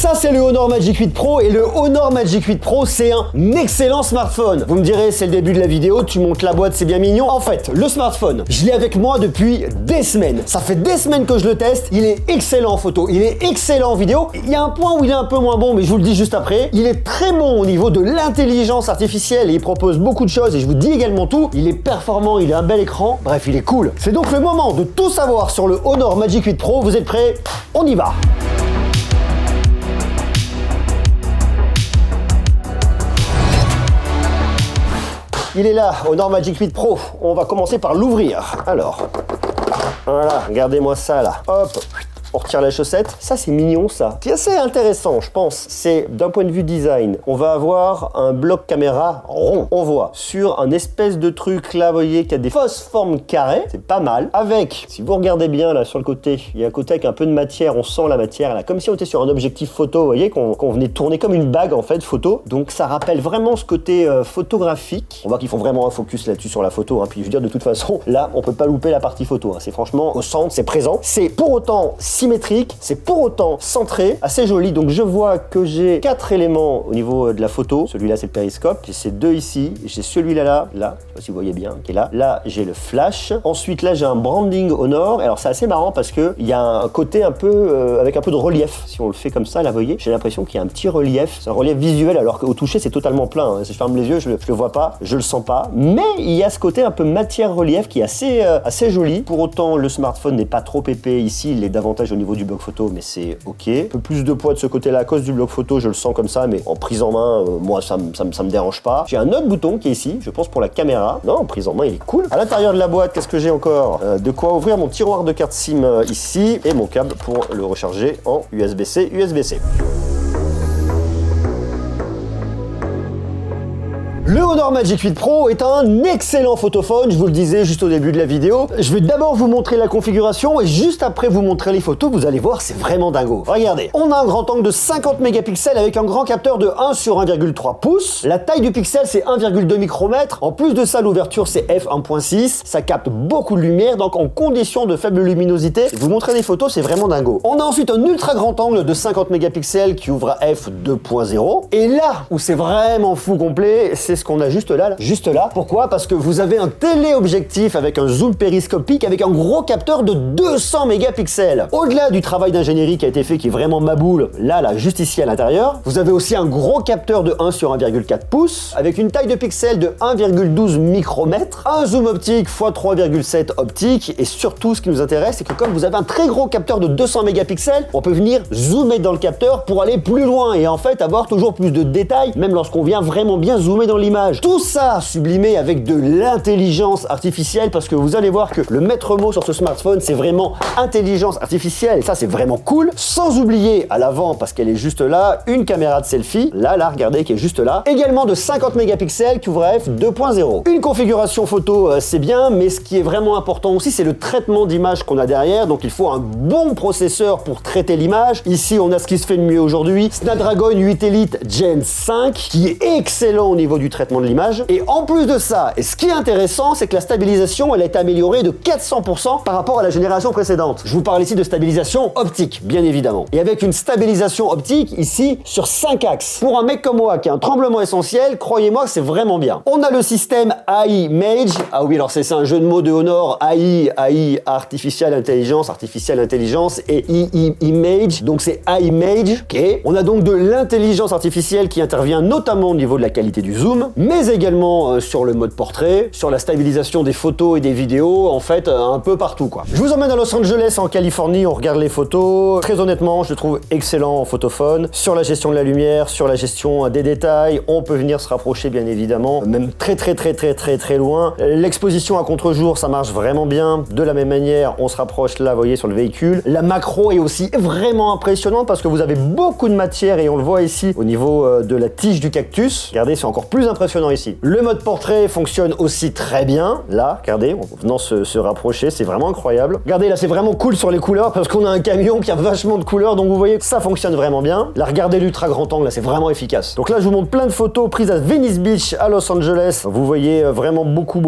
Ça c'est le Honor Magic 8 Pro et le Honor Magic 8 Pro c'est un excellent smartphone. Vous me direz c'est le début de la vidéo, tu montes la boîte, c'est bien mignon. En fait, le smartphone, je l'ai avec moi depuis des semaines. Ça fait des semaines que je le teste, il est excellent en photo, il est excellent en vidéo. Il y a un point où il est un peu moins bon, mais je vous le dis juste après. Il est très bon au niveau de l'intelligence artificielle et il propose beaucoup de choses et je vous dis également tout. Il est performant, il a un bel écran, bref il est cool. C'est donc le moment de tout savoir sur le Honor Magic 8 Pro. Vous êtes prêts? On y va! Il est là, Honor Magic 8 Pro. On va commencer par l'ouvrir. Alors, voilà, regardez-moi ça là. Hop, on retire la chaussette. Ça, c'est mignon, ça. C'est assez intéressant, je pense. C'est d'un point de vue design. On va avoir un bloc caméra rond. On voit sur un espèce de truc là, vous voyez, qui a des fausses formes carrées. C'est pas mal. Avec, si vous regardez bien là sur le côté, il y a un côté avec un peu de matière. On sent la matière là, comme si on était sur un objectif photo. Vous voyez, qu'on venait tourner comme une bague en fait, photo. Donc ça rappelle vraiment ce côté photographique. On voit qu'ils font vraiment un focus là-dessus sur la photo. Hein. Puis je veux dire, de toute façon, là, on peut pas louper la partie photo. Hein. C'est franchement au centre, c'est présent. C'est pour autant symétrique, c'est pour autant centré, assez joli. Donc je vois que j'ai 4 éléments au niveau de la photo. Celui-là c'est le périscope, j'ai ces deux ici, j'ai celui-là là, je sais pas si vous voyez bien, qui est là. Là j'ai le flash. Ensuite là j'ai un branding Honor. Alors c'est assez marrant parce que il y a un côté un peu avec un peu de relief. Si on le fait comme ça, là vous voyez, j'ai l'impression qu'il y a un petit relief. C'est un relief visuel alors qu'au toucher c'est totalement plein. Hein. Si je ferme les yeux, je le vois pas, je le sens pas. Mais il y a ce côté un peu matière relief qui est assez joli. Pour autant le smartphone n'est pas trop épais ici, il est davantage au niveau du bloc photo, mais c'est ok. Un peu plus de poids de ce côté-là à cause du bloc photo, je le sens comme ça, mais en prise en main, moi ça me dérange pas. J'ai un autre bouton qui est ici, je pense pour la caméra. Non, en prise en main, il est cool. À l'intérieur de la boîte, qu'est-ce que j'ai encore? De quoi ouvrir mon tiroir de carte SIM ici et mon câble pour le recharger en USB-C, USB-C. Le Honor Magic 8 Pro est un excellent photophone, je vous le disais juste au début de la vidéo. Je vais d'abord vous montrer la configuration et juste après vous montrer les photos, vous allez voir, c'est vraiment dingo. Regardez, on a un grand angle de 50 mégapixels avec un grand capteur de 1 sur 1,3 pouces. La taille du pixel, c'est 1,2 micromètres. En plus de ça, l'ouverture, c'est f1.6. Ça capte beaucoup de lumière, donc en conditions de faible luminosité, vous montrer des photos, c'est vraiment dingo. On a ensuite un ultra grand angle de 50 mégapixels qui ouvre à f2.0. Et là où c'est vraiment fou complet, c'est ce qu'on a juste là. Juste là. Pourquoi? Parce que vous avez un téléobjectif avec un zoom périscopique avec un gros capteur de 200 mégapixels. Au-delà du travail d'ingénierie qui a été fait, qui est vraiment maboule, là, juste ici à l'intérieur, vous avez aussi un gros capteur de 1 sur 1,4 pouces avec une taille de pixels de 1,12 micromètres, un zoom optique x 3,7 optique et surtout ce qui nous intéresse, c'est que comme vous avez un très gros capteur de 200 mégapixels, on peut venir zoomer dans le capteur pour aller plus loin et en fait avoir toujours plus de détails, même lorsqu'on vient vraiment bien zoomer dans l'image. Tout ça sublimé avec de l'intelligence artificielle parce que vous allez voir que le maître mot sur ce smartphone, c'est vraiment intelligence artificielle et ça, c'est vraiment cool. Sans oublier à l'avant, parce qu'elle est juste là, une caméra de selfie, là, regardez, qui est juste là. Également de 50 mégapixels qui ouvre à f2.0. Une configuration photo, c'est bien, mais ce qui est vraiment important aussi, c'est le traitement d'image qu'on a derrière. Donc, il faut un bon processeur pour traiter l'image. Ici, on a ce qui se fait de mieux aujourd'hui. Snapdragon 8 Elite Gen 5, qui est excellent au niveau du traitement de l'image. Et en plus de ça, et ce qui est intéressant, c'est que la stabilisation, elle a été améliorée de 400% par rapport à la génération précédente. Je vous parle ici de stabilisation optique, bien évidemment. Et avec une stabilisation optique, ici, sur 5 axes. Pour un mec comme moi, qui a un tremblement essentiel, croyez-moi que c'est vraiment bien. On a le système AI Mage. Ah oui, alors c'est un jeu de mots de Honor. AI, Artificial Intelligence, et Image. Donc c'est AI Mage. Ok. On a donc de l'intelligence artificielle qui intervient notamment au niveau de la qualité du zoom, mais également sur le mode portrait, sur la stabilisation des photos et des vidéos, en fait, un peu partout, quoi. Je vous emmène à Los Angeles, en Californie, on regarde les photos. Très honnêtement, je le trouve excellent en photophone. Sur la gestion de la lumière, sur la gestion des détails, on peut venir se rapprocher, bien évidemment, même très loin. L'exposition à contre-jour, ça marche vraiment bien. De la même manière, on se rapproche là, vous voyez, sur le véhicule. La macro est aussi vraiment impressionnante parce que vous avez beaucoup de matière et on le voit ici au niveau de la tige du cactus. Regardez, c'est encore plus impressionnant ici. Le mode portrait fonctionne aussi très bien. Là, regardez, en venant se rapprocher, c'est vraiment incroyable. Regardez, là, c'est vraiment cool sur les couleurs parce qu'on a un camion qui a vachement de couleurs, donc vous voyez que ça fonctionne vraiment bien. Là, regardez l'ultra grand angle, là, c'est vraiment efficace. Donc là, je vous montre plein de photos prises à Venice Beach, à Los Angeles. Vous voyez vraiment beaucoup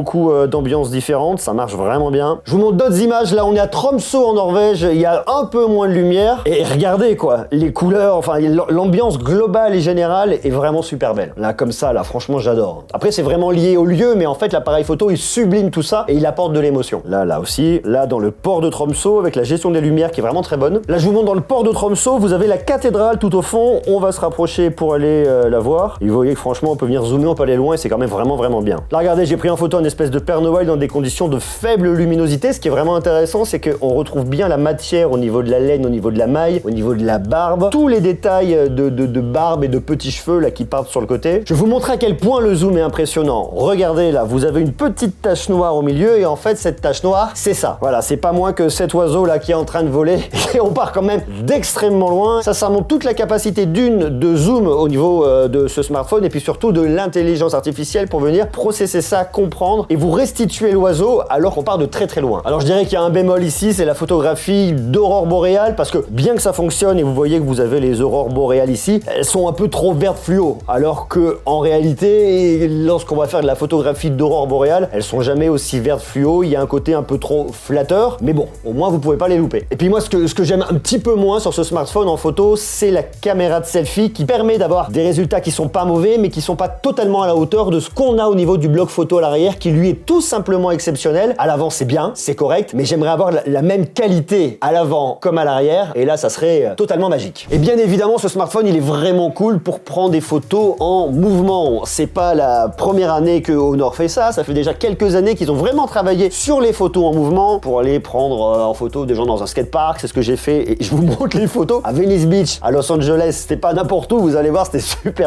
d'ambiances différentes, ça marche vraiment bien. Je vous montre d'autres images, là, on est à Tromsø en Norvège, il y a un peu moins de lumière. Et regardez, quoi, les couleurs, enfin, l'ambiance globale et générale est vraiment super belle. Là, comme ça, là, franchement, j'adore. Après, c'est vraiment lié au lieu, mais en fait, l'appareil photo, il sublime tout ça et il apporte de l'émotion. Là aussi, là, dans le port de Tromsø, avec la gestion des lumières qui est vraiment très bonne. Là, je vous montre dans le port de Tromsø, vous avez la cathédrale tout au fond. On va se rapprocher pour aller la voir. Et vous voyez que franchement, on peut venir zoomer, on peut aller loin et c'est quand même vraiment bien. Là, regardez, j'ai pris en photo une espèce de Père Noël dans des conditions de faible luminosité. Ce qui est vraiment intéressant, c'est qu'on retrouve bien la matière au niveau de la laine, au niveau de la maille, au niveau de la barbe. Tous les détails de barbe et de petits cheveux là qui partent sur le côté. Je vais vous montrer à quel point le zoom est impressionnant. Regardez là, vous avez une petite tache noire au milieu et en fait, cette tache noire, c'est ça. Voilà, c'est pas moins que cet oiseau là qui est en train de voler et on part quand même d'extrêmement loin. Ça montre toute la capacité de zoom au niveau de ce smartphone et puis surtout de l'intelligence artificielle pour venir processer ça, comprendre et vous restituer l'oiseau alors qu'on part de très loin. Alors je dirais qu'il y a un bémol ici, c'est la photographie d'aurore boréale parce que bien que ça fonctionne et vous voyez que vous avez les aurores boréales ici, elles sont un peu trop vertes fluo alors que en réalité, lorsqu'on va faire de la photographie d'aurore boréale, elles sont jamais aussi vertes fluo, il y a un côté un peu trop flatteur, mais bon, au moins vous pouvez pas les louper. Et puis moi, ce que j'aime un petit peu moins sur ce smartphone en photo, c'est la caméra de selfie qui permet d'avoir des résultats qui sont pas mauvais, mais qui sont pas totalement à la hauteur de ce qu'on a au niveau du bloc photo à l'arrière, qui lui est tout simplement exceptionnel. À l'avant, c'est bien, c'est correct, mais j'aimerais avoir la même qualité à l'avant comme à l'arrière, et là, ça serait totalement magique. Et bien évidemment, ce smartphone, il est vraiment cool pour prendre des photos en mouvement. C'est pas la première année que Honor fait ça, ça fait déjà quelques années qu'ils ont vraiment travaillé sur les photos en mouvement pour aller prendre en photo des gens dans un skatepark, c'est ce que j'ai fait, et je vous montre les photos à Venice Beach, à Los Angeles, c'était pas n'importe où, vous allez voir, c'était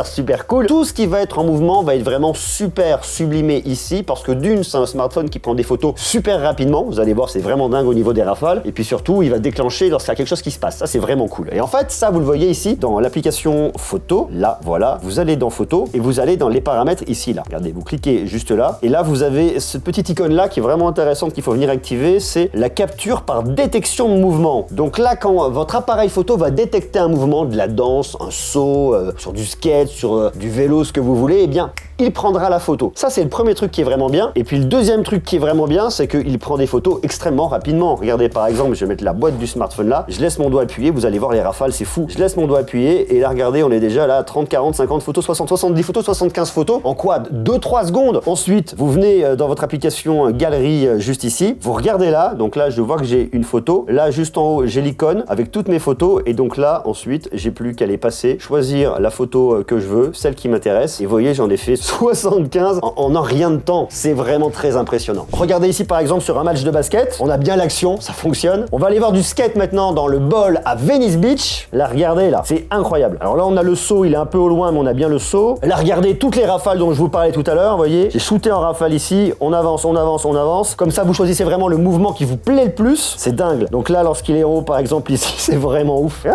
super cool. Tout ce qui va être en mouvement va être vraiment super sublimé ici, parce que d'une, c'est un smartphone qui prend des photos super rapidement, vous allez voir, c'est vraiment dingue au niveau des rafales, et puis surtout, il va déclencher lorsqu'il y a quelque chose qui se passe, ça c'est vraiment cool. Et en fait, ça vous le voyez ici, dans l'application photo, là, voilà, vous allez dans photo, et vous allez dans les paramètres ici, là. Regardez, vous cliquez juste là, et là, vous avez cette petite icône là qui est vraiment intéressante qu'il faut venir activer, c'est la capture par détection de mouvement. Donc là, quand votre appareil photo va détecter un mouvement, de la danse, un saut, sur du skate, sur du vélo, ce que vous voulez, eh bien, il prendra la photo. Ça, c'est le premier truc qui est vraiment bien. Et puis le deuxième truc qui est vraiment bien, c'est qu'il prend des photos extrêmement rapidement. Regardez, par exemple, je vais mettre la boîte du smartphone là, je laisse mon doigt appuyé, vous allez voir les rafales, c'est fou. Je laisse mon doigt appuyé, et là, regardez, on est déjà là, 30, 40, 50 photos, 60, 70 photos, 75 photos. En quoi? 2-3 secondes. Ensuite, vous venez dans votre application galerie juste ici, vous regardez là, donc là, je vois que j'ai une photo. Là, juste en haut, j'ai l'icône avec toutes mes photos, et donc là, ensuite, j'ai plus qu'à les passer, choisir la photo que je veux, celle qui m'intéresse, et vous voyez, j'en ai fait 75 en un rien de temps. C'est vraiment très impressionnant. Regardez ici, par exemple, sur un match de basket, on a bien l'action, ça fonctionne. On va aller voir du skate maintenant dans le bowl à Venice Beach. Là, regardez, là, c'est incroyable. Alors là, on a le saut, il est un peu au loin, mais on a bien le saut. Là, regardez toutes les rafales dont je vous parlais tout à l'heure, vous voyez, j'ai shooté en rafale ici, on avance, on avance, on avance. Comme ça, vous choisissez vraiment le mouvement qui vous plaît le plus. C'est dingue. Donc là, lorsqu'il est en haut, par exemple, ici, c'est vraiment ouf.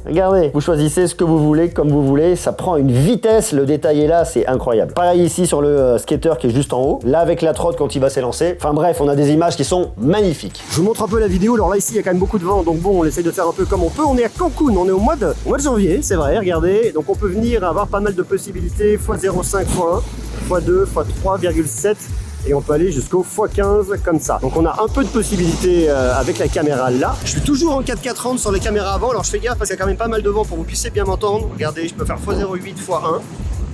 Regardez. Vous choisissez ce que vous voulez, comme vous voulez. Ça prend une vitesse, le détail est là, c'est incroyable. Pareil ici sur le skater qui est juste en haut. Là, avec la trotte quand il va s'élancer. Enfin bref, on a des images qui sont magnifiques. Je vous montre un peu la vidéo. Alors là, ici, il y a quand même beaucoup de vent. Donc bon, on essaie de faire un peu comme on peut. On est à Cancun, on est au mois de janvier, c'est vrai, regardez. Donc on peut venir avoir pas mal de possibilités. x0,5, x1, x2, x3,7. Et on peut aller jusqu'au x15 comme ça. Donc on a un peu de possibilités avec la caméra là. Je suis toujours en 4K30 sur les caméras avant, alors je fais gaffe parce qu'il y a quand même pas mal de vent pour que vous puissiez bien m'entendre. Regardez, je peux faire x0,8, x1.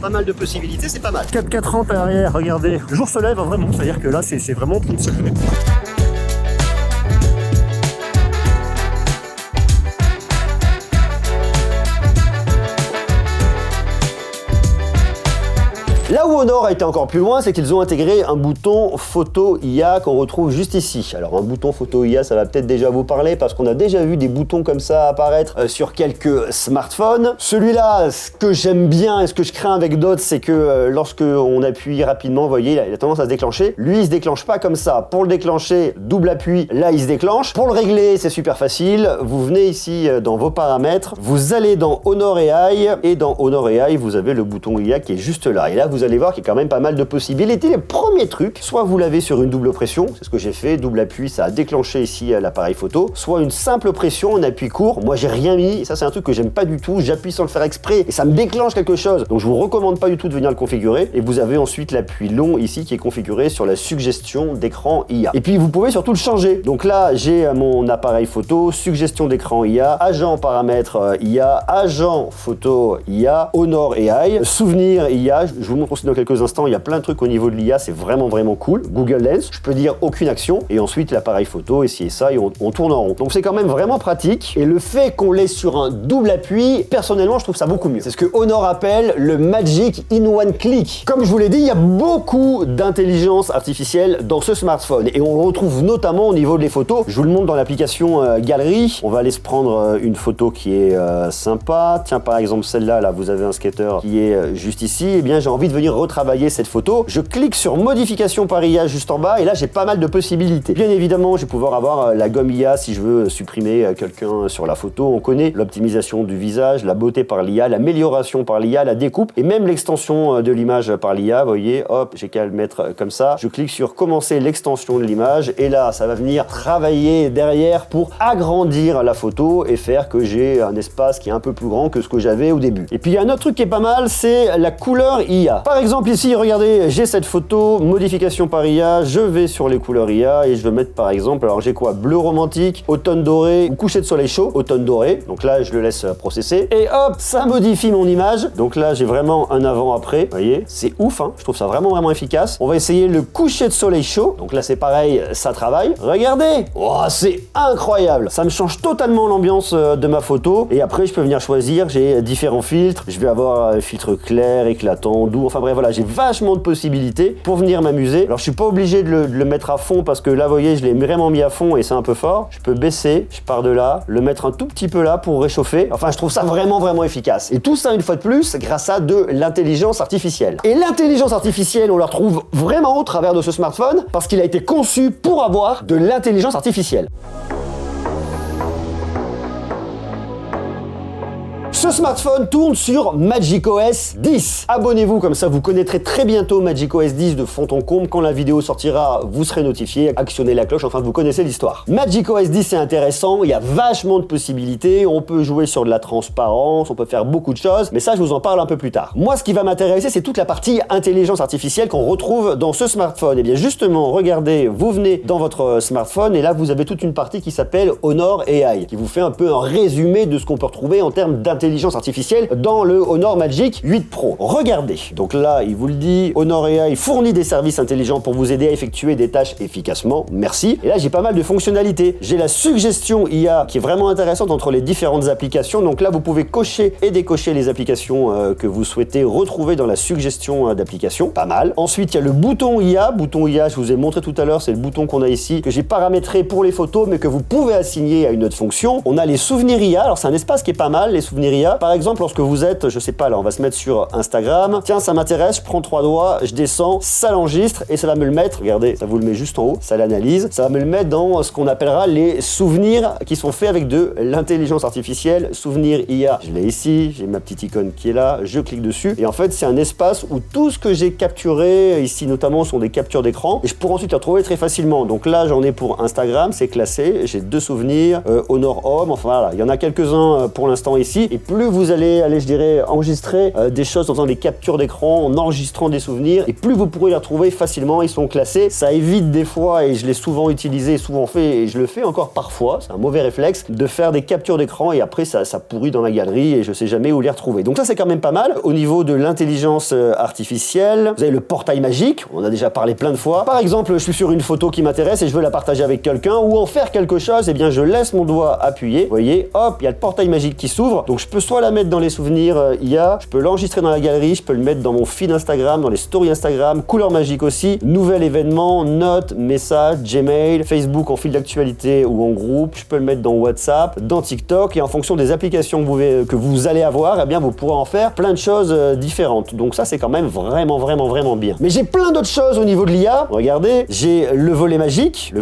Pas mal de possibilités, c'est pas mal. 4K30 à l'arrière, regardez. Le jour se lève vraiment, c'est-à-dire que là c'est vraiment tout se lève. Là où Honor a été encore plus loin, c'est qu'ils ont intégré un bouton photo IA qu'on retrouve juste ici. Alors un bouton photo IA, ça va peut-être déjà vous parler parce qu'on a déjà vu des boutons comme ça apparaître sur quelques smartphones. Celui-là, ce que j'aime bien et ce que je crains avec d'autres, c'est que lorsque on appuie rapidement, vous voyez, il a tendance à se déclencher. Lui, il se déclenche pas comme ça. Pour le déclencher, double appui, là, il se déclenche. Pour le régler, c'est super facile. Vous venez ici dans vos paramètres, vous allez dans Honor AI et dans Honor AI, vous avez le bouton IA qui est juste là. Et là, vous vous allez voir qu'il y a quand même pas mal de possibilités. Le premier truc, soit vous l'avez sur une double pression, c'est ce que j'ai fait, double appui, ça a déclenché ici l'appareil photo, soit une simple pression, un appui court. Moi j'ai rien mis, ça c'est un truc que j'aime pas du tout, j'appuie sans le faire exprès et ça me déclenche quelque chose. Donc je vous recommande pas du tout de venir le configurer. Et vous avez ensuite l'appui long ici qui est configuré sur la suggestion d'écran IA. Et puis vous pouvez surtout le changer. Donc là j'ai mon appareil photo, suggestion d'écran IA, agent paramètres IA, agent photo IA, Honor AI, souvenir IA. Je vous montre aussi dans quelques instants, il y a plein de trucs au niveau de l'IA, c'est vraiment cool. Google Lens, je peux dire aucune action et ensuite l'appareil photo, essayer ça et on tourne en rond. Donc c'est quand même vraiment pratique et le fait qu'on l'ait sur un double appui, personnellement je trouve ça beaucoup mieux. C'est ce que Honor appelle le Magic in One Click. Comme je vous l'ai dit, il y a beaucoup d'intelligence artificielle dans ce smartphone et on le retrouve notamment au niveau des photos. Je vous le montre dans l'application Galerie. On va aller se prendre une photo qui est sympa. Tiens, par exemple celle-là, là vous avez un skater qui est juste ici. Eh bien j'ai envie de venir retravailler cette photo. Je clique sur modification par IA juste en bas et là j'ai pas mal de possibilités. Bien évidemment, je vais pouvoir avoir la gomme IA si je veux supprimer quelqu'un sur la photo. On connaît l'optimisation du visage, la beauté par l'IA, l'amélioration par l'IA, la découpe et même l'extension de l'image par l'IA. Vous voyez, hop, j'ai qu'à le mettre comme ça. Je clique sur commencer l'extension de l'image et là ça va venir travailler derrière pour agrandir la photo et faire que j'ai un espace qui est un peu plus grand que ce que j'avais au début. Et puis il y a un autre truc qui est pas mal, c'est la couleur IA. Par exemple ici, regardez, j'ai cette photo, modification par IA, je vais sur les couleurs IA et je veux mettre par exemple, alors j'ai quoi, bleu romantique, automne doré ou coucher de soleil chaud, automne doré. Donc là je le laisse processer et hop, ça modifie mon image. Donc là j'ai vraiment un avant-après, vous voyez, c'est ouf, hein, je trouve ça vraiment efficace. On va essayer le coucher de soleil chaud. Donc là c'est pareil, ça travaille. Regardez, oh, c'est incroyable, ça me change totalement l'ambiance de ma photo et après je peux venir choisir, j'ai différents filtres, je vais avoir filtre clair, éclatant, doux, enfin bref voilà, j'ai vachement de possibilités pour venir m'amuser. Alors je suis pas obligé de le mettre à fond parce que là vous voyez je l'ai vraiment mis à fond et c'est un peu fort. Je peux baisser, je pars de là, le mettre un tout petit peu là pour réchauffer. Enfin je trouve ça vraiment efficace. Et tout ça une fois de plus grâce à de l'intelligence artificielle. Et l'intelligence artificielle on la retrouve vraiment au travers de ce smartphone parce qu'il a été conçu pour avoir de l'intelligence artificielle. Ce smartphone tourne sur macOS 10. Abonnez-vous, comme ça vous connaîtrez très bientôt macOS 10 de fond en comble. Quand la vidéo sortira, vous serez notifié, actionnez la cloche, enfin vous connaissez l'histoire. macOS 10 c'est intéressant, il y a vachement de possibilités, on peut jouer sur de la transparence, on peut faire beaucoup de choses, mais ça je vous en parle un peu plus tard. Moi ce qui va m'intéresser c'est toute la partie intelligence artificielle qu'on retrouve dans ce smartphone. Et bien justement, regardez, vous venez dans votre smartphone et là vous avez toute une partie qui s'appelle Honor AI, qui vous fait un peu un résumé de ce qu'on peut retrouver en termes d'intelligence artificielle dans le Honor Magic 8 Pro. Regardez, donc là il vous le dit, Honor AI fournit des services intelligents pour vous aider à effectuer des tâches efficacement, merci. Et là j'ai pas mal de fonctionnalités. J'ai la suggestion IA qui est vraiment intéressante entre les différentes applications, donc là vous pouvez cocher et décocher les applications que vous souhaitez retrouver dans la suggestion d'application, pas mal. Ensuite il y a le bouton IA, je vous ai montré tout à l'heure, c'est le bouton qu'on a ici, que j'ai paramétré pour les photos mais que vous pouvez assigner à une autre fonction. On a les souvenirs IA, alors c'est un espace qui est pas mal, les souvenirs IA. Par exemple, lorsque vous êtes, je sais pas, là, on va se mettre sur Instagram. Tiens, ça m'intéresse, je prends 3 doigts, je descends, ça l'enregistre et ça va me le mettre. Regardez, ça vous le met juste en haut, ça l'analyse. Ça va me le mettre dans ce qu'on appellera les souvenirs qui sont faits avec de l'intelligence artificielle. Souvenirs IA. Je l'ai ici, j'ai ma petite icône qui est là, je clique dessus et en fait, c'est un espace où tout ce que j'ai capturé, ici notamment, sont des captures d'écran et je pourrais ensuite les retrouver très facilement. Donc là, j'en ai pour Instagram, c'est classé. J'ai 2 souvenirs, Honor Home, enfin voilà, il y en a quelques-uns pour l'instant ici. Et plus vous allez, je dirais, enregistrer des choses en faisant des captures d'écran, en enregistrant des souvenirs, et plus vous pourrez les retrouver facilement, ils sont classés. Ça évite des fois, et je l'ai souvent utilisé, souvent fait, et je le fais encore parfois, c'est un mauvais réflexe, de faire des captures d'écran, et après ça pourrit dans ma galerie, et je sais jamais où les retrouver. Donc ça c'est quand même pas mal. Au niveau de l'intelligence artificielle, vous avez le portail magique, on en a déjà parlé plein de fois. Par exemple, je suis sur une photo qui m'intéresse, et je veux la partager avec quelqu'un, ou en faire quelque chose, et bien je laisse mon doigt appuyé, vous voyez, hop, il y a le portail magique qui s'ouvre, donc je peux soit la mettre dans les souvenirs IA, je peux l'enregistrer dans la galerie, je peux le mettre dans mon feed Instagram, dans les stories Instagram, couleur magique aussi, nouvel événement, notes, messages, Gmail, Facebook en fil d'actualité ou en groupe, je peux le mettre dans WhatsApp, dans TikTok et en fonction des applications que vous allez avoir, eh bien vous pourrez en faire plein de choses différentes. Donc ça c'est quand même vraiment bien. Mais j'ai plein d'autres choses au niveau de l'IA. Regardez, j'ai le volet magique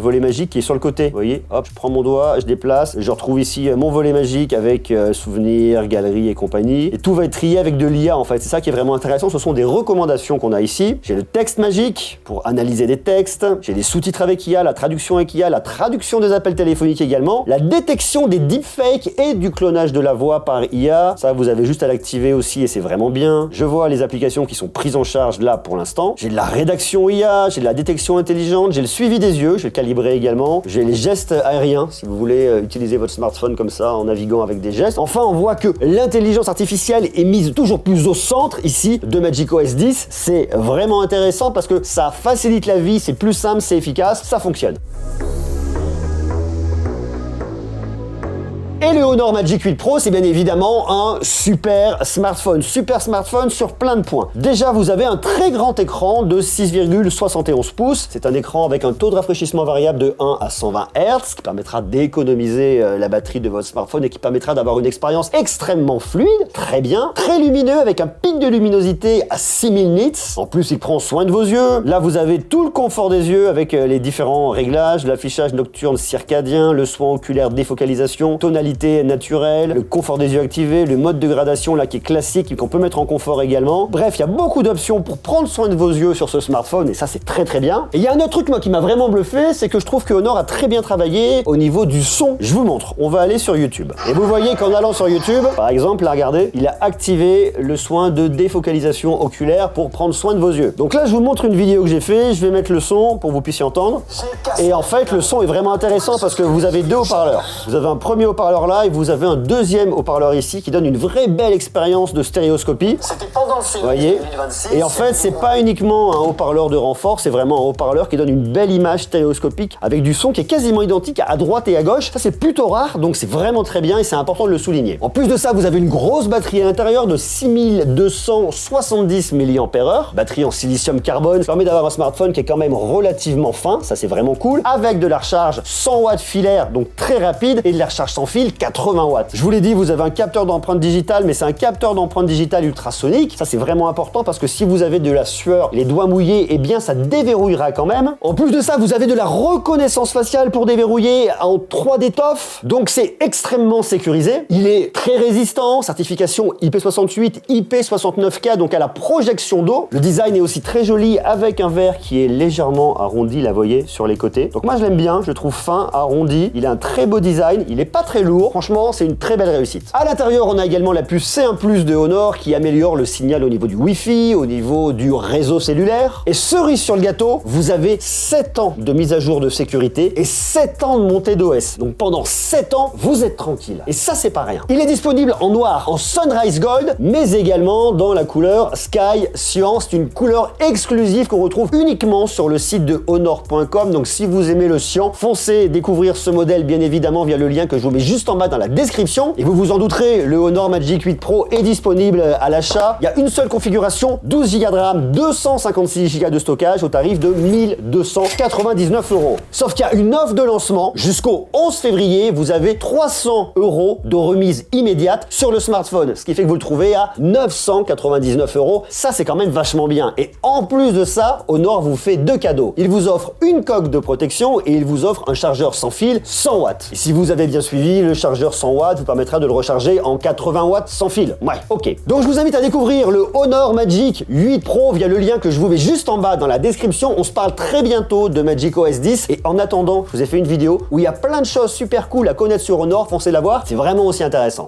qui est sur le côté. Vous voyez, hop, je prends mon doigt, je déplace, je retrouve ici mon volet magique avec souvenirs, galerie et compagnie. Et tout va être trié avec de l'IA en fait. C'est ça qui est vraiment intéressant. Ce sont des recommandations qu'on a ici. J'ai le texte magique pour analyser des textes. J'ai les sous-titres avec IA, la traduction avec IA, la traduction des appels téléphoniques également. La détection des deepfakes et du clonage de la voix par IA. Ça, vous avez juste à l'activer aussi et c'est vraiment bien. Je vois les applications qui sont prises en charge là pour l'instant. J'ai de la rédaction IA, j'ai de la détection intelligente, j'ai le suivi des yeux, je vais le calibrer également. J'ai les gestes aériens si vous voulez utiliser votre smartphone comme ça en naviguant avec des gestes. Enfin, on voit que l'intelligence artificielle est mise toujours plus au centre ici de macOS 10. C'est vraiment intéressant parce que ça facilite la vie, c'est plus simple, c'est efficace, ça fonctionne. Et le Honor Magic 8 Pro, c'est bien évidemment un super smartphone sur plein de points. Déjà, vous avez un très grand écran de 6,71 pouces. C'est un écran avec un taux de rafraîchissement variable de 1 à 120 Hz, qui permettra d'économiser la batterie de votre smartphone et qui permettra d'avoir une expérience extrêmement fluide, très bien, très lumineux avec un pic de luminosité à 6000 nits. En plus, il prend soin de vos yeux. Là, vous avez tout le confort des yeux avec les différents réglages, l'affichage nocturne circadien, le soin oculaire défocalisation, tonalité naturelle, le confort des yeux activé, le mode de gradation là qui est classique et qu'on peut mettre en confort également. Bref, il y a beaucoup d'options pour prendre soin de vos yeux sur ce smartphone et ça c'est très très bien. Et il y a un autre truc moi qui m'a vraiment bluffé, c'est que je trouve que Honor a très bien travaillé au niveau du son. Je vous montre, on va aller sur YouTube. Et vous voyez qu'en allant sur YouTube, par exemple, là regardez, il a activé le soin de défocalisation oculaire pour prendre soin de vos yeux. Donc là je vous montre une vidéo que j'ai fait, je vais mettre le son pour que vous puissiez entendre. Et en fait le son est vraiment intéressant parce que vous avez deux haut-parleurs. Vous avez un premier haut-parleur là et vous avez un deuxième haut-parleur ici qui donne une vraie belle expérience de stéréoscopie. C'était pendant le film voyez 2026. Et en fait, c'est pas uniquement un haut-parleur de renfort, c'est vraiment un haut-parleur qui donne une belle image stéréoscopique avec du son qui est quasiment identique à droite et à gauche. Ça, c'est plutôt rare, donc c'est vraiment très bien et c'est important de le souligner. En plus de ça, vous avez une grosse batterie à l'intérieur de 6270 mAh, batterie en silicium carbone, ça permet d'avoir un smartphone qui est quand même relativement fin, ça c'est vraiment cool, avec de la recharge 100 watts filaire, donc très rapide, et de la recharge sans fil 80 watts. Je vous l'ai dit, vous avez un capteur d'empreinte digitale, mais c'est un capteur d'empreinte digitale ultrasonique. Ça, c'est vraiment important parce que si vous avez de la sueur, les doigts mouillés, eh bien, ça déverrouillera quand même. En plus de ça, vous avez de la reconnaissance faciale pour déverrouiller en 3D TOF. Donc, c'est extrêmement sécurisé. Il est très résistant, certification IP68, IP69K, donc à la projection d'eau. Le design est aussi très joli avec un verre qui est légèrement arrondi, là, vous voyez, sur les côtés. Donc, moi, je l'aime bien. Je le trouve fin, arrondi. Il a un très beau design. Il est pas très lourd. Franchement, c'est une très belle réussite. À l'intérieur, on a également la puce C1+ de Honor qui améliore le signal au niveau du Wi-Fi, au niveau du réseau cellulaire. Et cerise sur le gâteau, vous avez 7 ans de mise à jour de sécurité et 7 ans de montée d'OS. Donc pendant 7 ans, vous êtes tranquille. Et ça, c'est pas rien. Il est disponible en noir, en Sunrise Gold, mais également dans la couleur Sky Cyan. C'est une couleur exclusive qu'on retrouve uniquement sur le site de honor.com. Donc si vous aimez le cyan, foncez découvrir ce modèle bien évidemment via le lien que je vous mets juste en bas dans la description. Et vous vous en douterez, le Honor Magic 8 Pro est disponible à l'achat. Il y a une seule configuration, 12 Go de RAM, 256 Go de stockage au tarif de 1299 €. Sauf qu'il y a une offre de lancement jusqu'au 11 février. Vous avez 300 € de remise immédiate sur le smartphone, ce qui fait que vous le trouvez à 999 €. Ça, c'est quand même vachement bien. Et en plus de ça, Honor vous fait deux cadeaux. Il vous offre une coque de protection et il vous offre un chargeur sans fil 100 watts. Et si vous avez bien suivi, le chargeur 100 watts vous permettra de le recharger en 80 watts sans fil. Ouais, ok. Donc je vous invite à découvrir le Honor Magic 8 Pro via le lien que je vous mets juste en bas dans la description. On se parle très bientôt de macOS 10 et en attendant, je vous ai fait une vidéo où il y a plein de choses super cool à connaître sur Honor. Foncez la voir, c'est vraiment aussi intéressant.